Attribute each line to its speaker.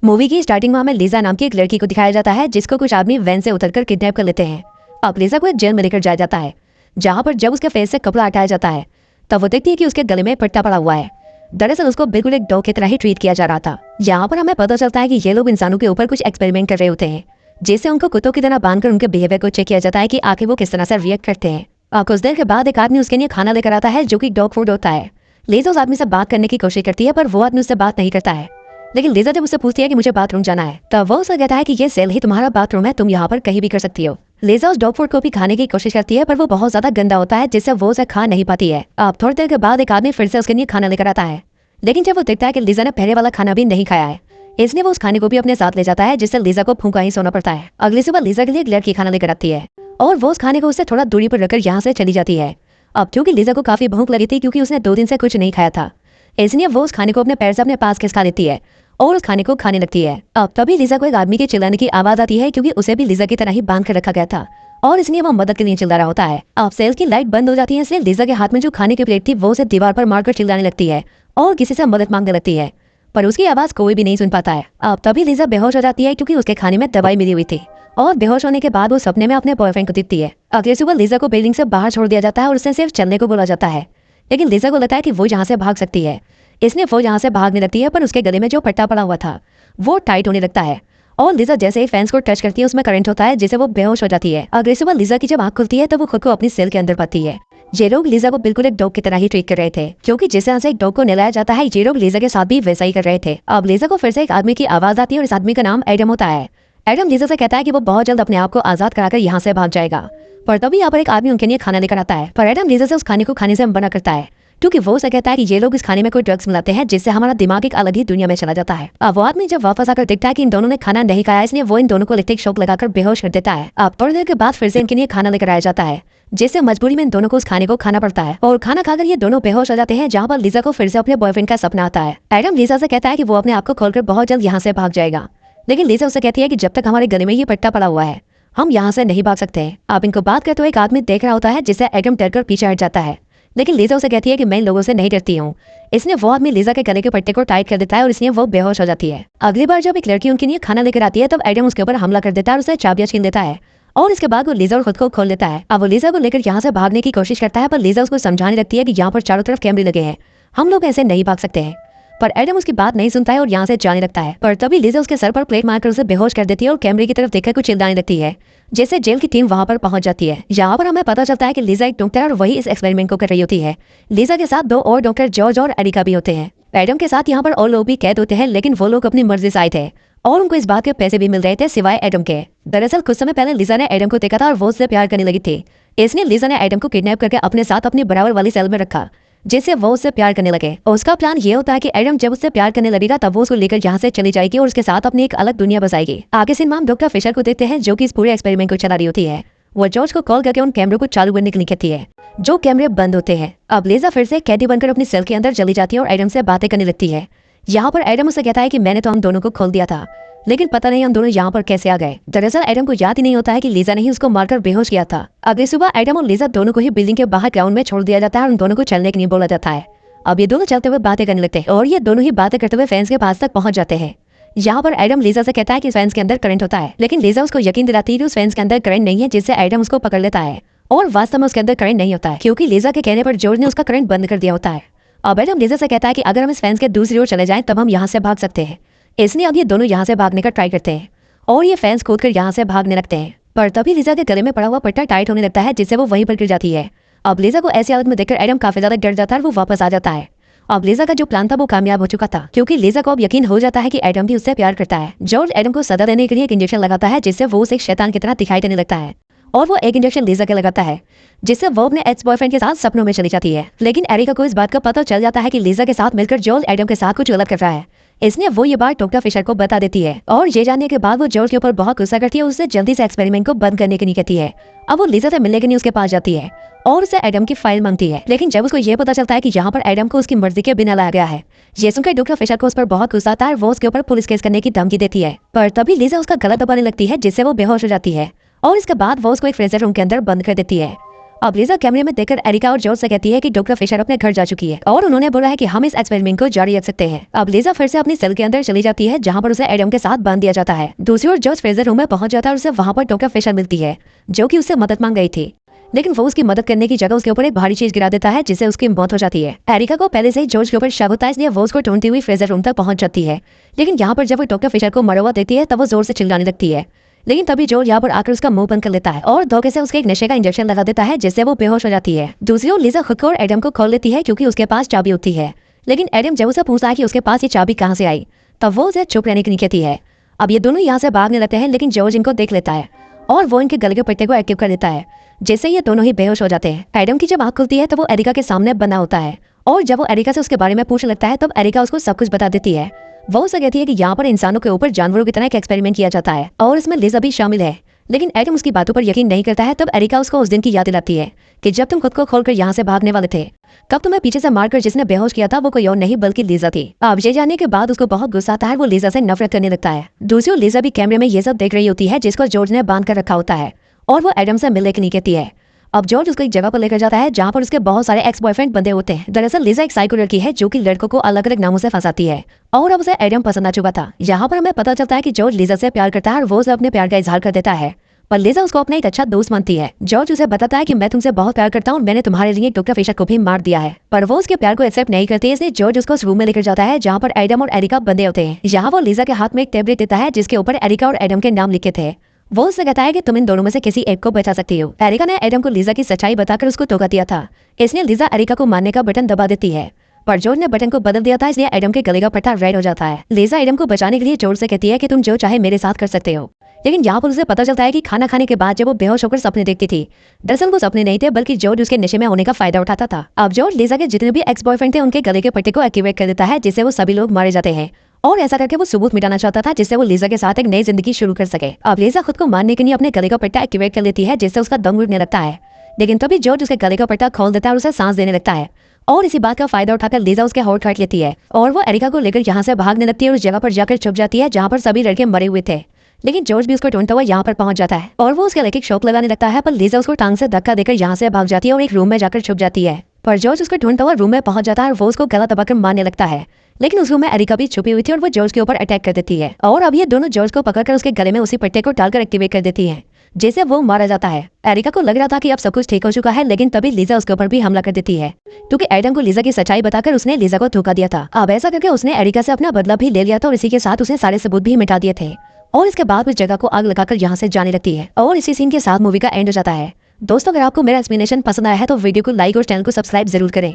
Speaker 1: Movie की starting में हमें लीजा नाम की एक लड़की को दिखाया जाता है जिसको कुछ आदमी वैन से उतरकर किडनैप कर लेते हैं। अब लीजा को एक जेल में लेकर जाया जाता है जहाँ पर जब उसके फेस से कपड़ा हटाया जाता है तब वो देखती है कि उसके गले में पट्टा पड़ा हुआ है। दरअसल उसको बिल्कुल एक डॉग की तरह ही ट्रीट किया जा रहा था। यहाँ पर हमें पता चलता है कि ये लोग इंसानों के ऊपर कुछ एक्सपेरिमेंट कर रहे होते हैं जिससे उनको कुत्तों की तरह बांधकर उनके बिहेवियर को चेक किया जाता है कि आखिर वो किस तरह से रिएक्ट करते हैं। कुछ देर के बाद एक आदमी उसके लिए खाना लेकर आता है जो कि डॉग फूड होता है। लीजा उस आदमी से बात करने की कोशिश करती है पर वो आदमी उससे बात नहीं करता है। लेकिन लीजा जब उससे पूछती है कि मुझे बाथरूम जाना है तब वो उसे कहता है कि ये सेल ही तुम्हारा बाथरूम है, तुम यहाँ पर कहीं भी कर सकती हो। लीजा उस डॉग फूड को भी खाने की कोशिश करती है पर वो बहुत ज्यादा गंदा होता है जिससे वो उसे खा नहीं पाती है। अब थोड़ी देर के बाद एक आदमी फिर से उसके लिए खाना लेकर आता है लेकिन जब वो देखता है कि लीजा ने पहले वाला खाना भी नहीं खाया है इसलिए वो उस खाने को भी अपने साथ ले जाता है जिससे लीजा को भूखा ही सोना पड़ता है। अगली सुबह लीजा के लिए एक लड़की खाना लेकर आती है और वो उस खाने को उससे थोड़ा दूरी पर रखकर यहाँ से चली जाती है। अब क्योंकि लीजा को काफी भूख लगी थी क्योंकि उसने 2 दिन से कुछ नहीं खाया था इसलिए वो उस खाने को अपने पैर से अपने पास खिसका लेती है और उस खाने को खाने लगती है। अब तभी लीजा को एक आदमी के चिल्लाने की आवाज आती है क्योंकि उसे भी लीजा की तरह ही बांध कर रखा गया था और इसलिए वो मदद के लिए चिल्ला रहा होता है। अब सेल की लाइट बंद हो जाती है इसलिए लीजा के हाथ में जो खाने की प्लेट थी वो उसे दीवार पर मारकर चिल्लाने लगती है और किसी से मदद मांगने लगती है पर उसकी आवाज कोई भी नहीं सुन पाता है। अब तभी लीजा बेहोश हो जाती है क्योंकि उसके खाने में दवाई मिली हुई थी और बेहोश होने के बाद वो सपने में अपने बॉयफ्रेंड को दिखती है। अगली सुबह लीजा को बिल्डिंग से बाहर छोड़ दिया जाता है और उससे सिर्फ चलने को बोला जाता है लेकिन लीजा को लगता है कि वो यहाँ से भाग सकती है इसलिए वो यहाँ से भागने लगती है पर उसके गले में जो पट्टा पड़ा हुआ था वो टाइट होने लगता है और लीजा जैसे ही फैंस को टच करती है उसमें करंट होता है जिससे वो बेहोश हो जाती है। अगली सुबह लीजा की जब आंख खुलती है तो वो खुद को अपनी सेल के अंदर पाती है। ये लोग लीजा को बिल्कुल एक डॉग की तरह ही ट्रीट कर रहे थे क्योंकि जिस तरह से एक डॉग को नहलाया जाता है ये लोग लीजा के साथ भी वैसा ही कर रहे थे। अब लीजा को फिर से एक आदमी की आवाज आती है और इस आदमी का नाम एडम होता है। एडम लीजा से कहता है कि वो बहुत जल्द अपने आप को आजाद कराकर यहाँ से भाग जाएगा पर तभी यहाँ पर एक आदमी उनके लिए खाना लेकर आता है पर एडम लीजा से उस खाने को खाने से मना करता है क्योंकि वो उसे कहता है कि ये लोग इस खाने में कोई ड्रग्स मिलाते हैं जिससे हमारा दिमाग एक अलग ही दुनिया में चला जाता है। अब वो आदमी जब वापस आकर देखता है कि इन दोनों ने खाना नहीं खाया इसलिए वो इन दोनों को इलेक्ट्रिक शॉक लगाकर बेहोश कर देता है। अब थोड़ी देर के बाद फिर से इनके लिए खाना लेकर आया जाता है जिससे मजबूरी में इन दोनों को उस खाने को खाना पड़ता है और खाना खाकर ये दोनों बेहोश हो जाते हैं जहाँ पर लीजा को फिर से अपने बॉयफ्रेंड का सपना आता है। एडम लीजा से कहता है कि वो अपने आप को खोलकर बहुत जल्द यहाँ से भाग जाएगा लेकिन लीजा उसे कहती है कि जब तक हमारे गले में ये पट्टा पड़ा हुआ है हम यहाँ से नहीं भाग सकते। अब इनको बात करते हुए एक आदमी देख रहा होता है जिससे एडम डरकर पीछे हट जाता है लेकिन लीजा उसे कहती है कि मैं इन लोगों से नहीं डरती हूँ। इसलिए वो आदमी लीजा के गले के पट्टे को टाइट कर देता है और इसलिए वो बेहोश हो जाती है। अगली बार जब एक लड़की उनके लिए खाना लेकर आती है तब एडम उसके ऊपर हमला कर देता है और उसे चाबियां छीन लेता है और इसके बाद वो लीजा और खुद को खोल लेता है। अब वो लीजा को लेकर यहाँ से भागने की कोशिश करता है पर लीजा उसको समझाने लगती है कि यहाँ पर चारों तरफ कैमरे लगे हैं, हम लोग ऐसे नहीं भाग सकते हैं। पर एडम उसकी बात नहीं सुनता है और यहाँ से जाने लगता है पर तभी लीजा उसके सर पर प्लेट मारकर उसे बेहोश कर देती है और कैमरे की तरफ देखकर कुछ चिल्लाने लगती है जैसे जेल की टीम वहां पर पहुंच जाती है। यहाँ पर हमें पता चलता है कि लीजा एक डॉक्टर और वही इस एक्सपेरिमेंट को कर रही होती है। लीजा के साथ 2 और डॉक्टर जॉर्ज और एरिका भी होते हैं। एडम के साथ यहाँ पर और लोग भी कैद होते हैं लेकिन वो लोग अपनी मर्जी से आए थे और उनको इस बात के पैसे भी मिल रहे थे सिवाय एडम के। दरअसल कुछ समय पहले लीजा ने एडम को देखा था और वो उससे प्यार करने लगी थी इसलिए लीजा ने एडम को किडनैप करके अपने साथ अपनी बराबर वाली सेल में रखा जिससे वो उससे प्यार करने लगे। उसका प्लान ये होता है कि एडम जब उससे प्यार करने लगेगा तब वो उसको लेकर यहाँ से चली जाएगी और उसके साथ अपनी एक अलग दुनिया बसाएगी। आगे सिनेमा हम डॉक्टर फिशर को देखते हैं जो कि इस पूरे एक्सपेरिमेंट को चला रही होती है। वो जॉर्ज को कॉल करके उन कैमरों को चालू करने के लिए कहती है जो कैमरे बंद होते हैं। अब लीजा फिर से कैदी बनकर अपनी सेल के अंदर चली जाती है और एडम से बातें करने लगती है। यहाँ पर एडम उसे कहता है कि मैंने तो हम दोनों को खोल दिया था लेकिन पता नहीं हम दोनों यहाँ पर कैसे आ गए। दरअसल एडम को याद ही नहीं होता है कि लीजा ने ही उसको मारकर बेहोश किया था। अगली सुबह एडम और लीजा दोनों को ही बिल्डिंग के बाहर ग्राउंड में छोड़ दिया जाता है और उन दोनों को चलने के लिए बोला जाता है। अब ये दोनों चलते हुए बातें करने लगते हैं और ये दोनों ही बातें करते हुए फैंस के पास तक पहुंच जाते हैं। यहाँ पर एडम लीजा से कहता है कि फैंस के अंदर करंट होता है लेकिन लीजा उसको यकीन दिलाती है कि उस फैंस के अंदर करंट नहीं है जिससे एडम उसको पकड़ लेता है और वास्तव में उसके अंदर करंट नहीं होता है क्योंकि लीजा के कहने पर जॉर्ज ने उसका करंट बंद कर दिया होता है। अब एडम लीजा से कहता है कि अगर हम इस फैंस के दूसरी ओर चले जाएं तब हम यहाँ से भाग सकते हैं। इसलिए अब ये दोनों यहाँ से भागने का ट्राई करते हैं और ये फैंस कूद कर यहाँ से भागने लगते हैं पर तभी लीजा के गले में पड़ा हुआ पट्टा टाइट होने लगता है जिससे वो वहीं पर गिर जाती है। अब लीजा को ऐसी हालत में देखकर एडम काफी ज्यादा डर जाता है और वो वापस आ जाता है। अब लीजा का जो प्लान था वो कामयाब हो चुका था क्योंकि लीजा को अब यकीन हो जाता है कि एडम भी उससे प्यार करता है। जॉर्ज एडम को सजा देने के लिए एक इंजेक्शन लगाता है जिससे वो उसे एक शैतान की तरह दिखाई देने लगता है और वो एक इंजेक्शन लीजा के लगाता है जिससे वो अपने एक्स बॉयफ्रेंड के साथ सपनों में चली जाती है। लेकिन एरिका को इस बात का पता चल जाता है कि लीजा के साथ मिलकर जॉर्ज एडम के साथ कुछ गलत कर रहा है इसलिए वो ये बात डॉक्टर फिशर को बता देती है और ये जानने के बाद वो जॉर्ज के ऊपर बहुत गुस्सा करती है और उससे जल्दी से एक्सपेरिमेंट को बंद करने के लिए कहती है। अब वो लीजा से मिलने के लिए उसके पास जाती है और उसे एडम की फाइल मांगती है लेकिन जब उसको ये पता चलता है कि यहाँ पर एडम को उसकी मर्जी के बिना लाया गया है ये सुनकर डॉक्टर फिशर को उस पर बहुत गुस्सा आता है। वो उसके ऊपर पुलिस केस करने की धमकी देती है पर तभी लीजा उसका गला दबाने लगती है जिससे वो बेहोश हो जाती है और इसके बाद वो उसको एक फ्रीजर रूम के अंदर बंद कर देती है। अब लीजा कैमरे में देखकर एरिका और जॉर्ज से कहती है कि डॉक्टर फिशर अपने घर जा चुकी है और उन्होंने बोला है कि हम इस एक्सपेरिमेंट को जारी रख सकते हैं। अब लीजा फिर से अपनी सेल के अंदर चली जाती है जहाँ पर उसे एडम के साथ बांध दिया जाता है। दूसरी ओर जॉर्ज फ्रेजर रूम में पहुंच जाता है और उसे वहाँ पर डॉक्टर फिशर मिलती है जो कि उससे मदद मांग गई थी, लेकिन वो उसकी मदद करने की जगह उसके ऊपर एक भारी चीज गिरा देता है जिससे उसकी मौत हो जाती है। एरिका को पहले से ही जॉर्ज के ऊपर शक होता है, इसलिए वो उसको ढूंढती हुई फ्रेजर रूम तक पहुंच जाती है। लेकिन यहाँ पर जब वो डॉक्टर फिशर को मरा हुआ देखती है तब वो जोर से चिल्लाने लगती है, लेकिन तभी जॉर्ज यहाँ पर आकर उसका मुंह बंद कर लेता है और धोखे से उसके एक नशे का इंजेक्शन लगा देता है जिससे वो बेहोश हो जाती है। दूसरी ओर लीजा खुद को और एडम को खोल लेती है क्योंकि उसके पास चाबी होती है, लेकिन एडम जब उसे पूछता है कि उसके पास ये चाबी कहाँ से आई तब वो उसे चुप रहने की नहीं कहती है। अब ये दोनों यहाँ से भागने लगते हैं, लेकिन जॉर्ज इनको देख लेता है और वो इनके गले के पट्टे को एक्टिव कर देता है जिससे ये दोनों ही बेहोश हो जाते हैं। एडम की जब आँख खुलती है तो वो एरिका के सामने बना होता है और जब वो एरिका से उसके बारे में पूछने लगता है तब एरिका उसको सब कुछ बता देती है। वो उसे कहती है कि यहाँ पर इंसानों के ऊपर जानवरों की तरह एक एक्सपेरिमेंट किया जाता है और इसमें लीजा भी शामिल है, लेकिन एडम उसकी बातों पर यकीन नहीं करता है। तब एरिका उसको उस दिन की याद दिलाती है कि जब तुम खुद को खोलकर यहाँ से भागने वाले थे, कब तुम्हें पीछे से मारकर जिसने बेहोश किया था वो कोई और नहीं बल्कि लीजा थी। अब ये जानने के बाद उसको बहुत गुस्सा आता है, वो लीजा से नफरत करने लगता है। दूसरी ओर लीजा भी कैमरे में ये सब देख रही होती है जिसको जॉर्ज ने बांध कर रखा होता है और वो एडम से मिलने की नहीं कहती है। अब जॉर्ज उसको एक जगह पर लेकर जाता है जहाँ पर उसके बहुत सारे एक्स बॉयफ्रेंड बंदे होते हैं। दरअसल लीजा एक साइको लड़की है जो कि लड़कों को अलग अलग नामों से फंसाती है और अब उसे एडम पसंद आ चुका था। यहाँ पर हमें पता चलता है कि जॉर्ज लीजा से प्यार करता है और वो उसे अपने प्यार का इजहार कर देता है, पर लीजा उसको अपना एक अच्छा दोस्त मानती है। जॉर्ज उसे बताता है कि मैं तुमसे बहुत प्यार करता हूँ, मैंने तुम्हारे लिए डॉक्टर फिशर को भी मार दिया है, पर वो उसके प्यार को एक्सेप्ट नहीं करती, इसलिए जॉर्ज उसको उस रूम में लेकर जाता है जहाँ पर एडम और एरिका बंदे होते हैं। यहाँ वो लीजा के हाथ में एक टैबलेट देता है जिसके ऊपर एरिका और एडम के नाम लिखे थे। वो उससे कहता है कि तुम इन दोनों में से किसी एक को बचा सकती हो। एरिका ने एडम को लीजा की सच्चाई बताकर उसको धोखा दिया था, इसलिए लीजा एरिका को मारने का बटन दबा देती है, पर जॉर्ज ने बटन को बदल दिया था, इसलिए एडम के गले का पट्टा रेड हो जाता है। लीजा एडम को बचाने के लिए जॉर्ज से कहती है कि तुम जो चाहे मेरे साथ कर सकते हो, लेकिन यहाँ पर उसे पता चलता है कि खाना खाने के बाद जब वो बेहोश होकर सपने देखती थी, दरअसल वो सपने नहीं थे बल्कि जॉर्ज उसके नशे में होने का फायदा उठाता था। अब जॉर्ज लीजा के जितने भी एक्स बॉयफ्रेंड थे उनके गले के पट्टे को एक्टिवेट कर देता है जिससे वो सभी लोग मारे जाते हैं, और ऐसा करके वो सबूत मिटाना चाहता था जिससे वो लीजा के साथ एक नई जिंदगी शुरू कर सके। अब लीजा खुद को मारने के लिए अपने गले का पट्टा एक्टिवेट कर लेती है जिससे उसका दम घुटने लगता है, लेकिन तभी जॉर्ज उसके गले का पट्टा खोल देता है और उसे सांस देने लगता है, और इसी बात का फायदा उठाकर लीजा उसके होठ काट लेती है और वो एरिका को लेकर यहाँ से भागने लगती है और उस जगह पर जाकर छुप जाती है जहाँ पर सभी लड़के मरे हुए थे। लेकिन जॉर्ज भी उसको ढूंढता हुआ यहाँ पर पहुंच जाता है और वो उसके लड़के शौक लगाने लगता है, पर लीजा उसको टांग से धक्का देकर यहाँ से भाग जाती है और एक रूम में जाकर छुप जाती है। पर जॉर्ज उसको ढूंढता हुआ रूम में पहुंच जाता है और वो उसको गला दबाकर मारने लगता है, लेकिन उस रूम में एरिका भी छुपी हुई थी और वो जॉर्ज के ऊपर अटैक कर देती है और अब ये दोनों जॉर्ज को पकड़कर उसके गले में उसी पट्टे को डालकर एक्टिवेट कर देती है जिससे वो मारा जाता है। एरिका को लग रहा था कि अब सब कुछ ठीक हो चुका है, लेकिन तभी लीजा उसके ऊपर भी हमला कर देती है क्योंकि एडम को लीजा की सच्चाई बताकर उसने लीजा को धोखा दिया था। अब ऐसा करके उसने एरिका से अपना बदला भी ले लिया था और इसी के साथ उसने सारे सबूत भी मिटा दिए थे, और इसके बाद उस जगह को आग लगाकर यहाँ से जाने लगती है और इसी सीन के साथ मूवी का एंड हो जाता है। दोस्तों, अगर आपको मेरा एक्सप्लेनेशन पसंद आया है तो वीडियो को लाइक और चैनल को सब्सक्राइब जरूर करें।